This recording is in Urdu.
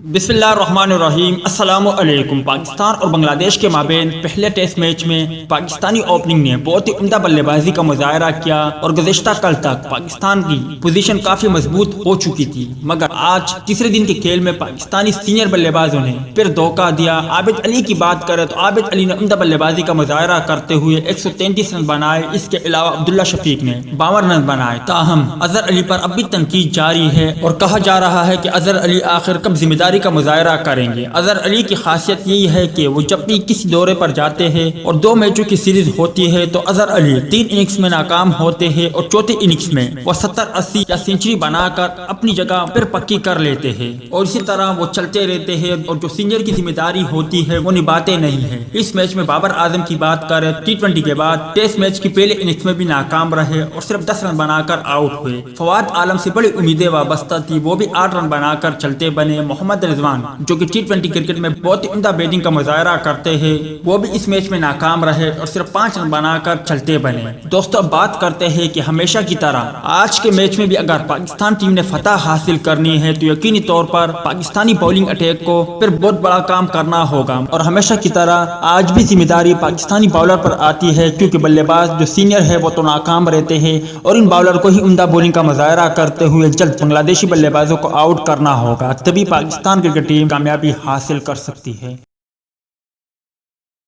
بسم اللہ الرحمن الرحیم۔ السلام علیکم۔ پاکستان اور بنگلہ دیش کے مابین پہلے ٹیسٹ میچ میں پاکستانی اوپننگ نے بہت ہی عمدہ بلے بازی کا مظاہرہ کیا اور گزشتہ کل تک پاکستان کی پوزیشن کافی مضبوط ہو چکی تھی، مگر آج تیسرے دن کے کھیل میں پاکستانی سینئر بلے بازوں نے پھر دھوکہ دیا۔ عابد علی کی بات کریں تو عابد علی نے عمدہ بلے بازی کا مظاہرہ کرتے ہوئے 133 رن بنائے۔ اس کے علاوہ عبداللہ شفیق نے 52 رن بنائے۔ تاہم اظہر علی پر اب بھی تنقید جاری ہے اور کہا جا رہا ہے کہ اظہر علی آخر کب ذمہ داری کا مظاہرہ کریں گے۔ اظہر علی کی خاصیت یہی ہے کہ وہ جب بھی کسی دورے پر جاتے ہیں اور 2 میچوں کی سیریز ہوتی ہے تو اظہر علی 3 اننگز میں ناکام ہوتے ہیں اور چوتھے اننگز میں وہ 70-80 یا سینچری بنا کر اپنی جگہ پھر پکی کر لیتے ہیں اور اسی طرح وہ چلتے رہتے ہیں اور جو سینئر کی ذمہ داری ہوتی ہے وہ نبھاتے نہیں ہیں۔ اس میچ میں بابر اعظم کی بات کریں T20 کے بعد ٹیسٹ میچ کی پہلے اننگز میں بھی ناکام رہے اور صرف 10 رن بنا کر آؤٹ ہوئے۔ فواد عالم سے بڑی امیدیں وابستہ تھی، وہ بھی 8 رن بنا کر چلتے بنے۔ محمد رضوان جو کہ T20 کرکٹ میں بہت ہی عمدہ بیٹنگ کا مظاہرہ کرتے ہیں، وہ بھی اس میچ میں ناکام رہے اور صرف 5 رن بنا کر چلتے بنے۔ دوستو اب بات کرتے ہیں کہ ہمیشہ کی طرح آج کے میچ میں بھی اگر پاکستان ٹیم نے فتح حاصل کرنی ہے تو یقینی طور پر پاکستانی بولنگ اٹیک کو پھر بہت بڑا کام کرنا ہوگا اور ہمیشہ کی طرح آج بھی ذمہ داری پاکستانی باؤلر پر آتی ہے، کیونکہ بلے باز جو سینئر ہے وہ تو ناکام رہتے ہیں اور ان باؤلر کو ہی عمدہ بولنگ کا مظاہرہ کرتے ہوئے جلد بنگلہ دیشی بلے بازوں کو آؤٹ کرنا ہوگا، تبھی پاکستان کرکٹ ٹیم کامیابی حاصل کر سکتی ہے۔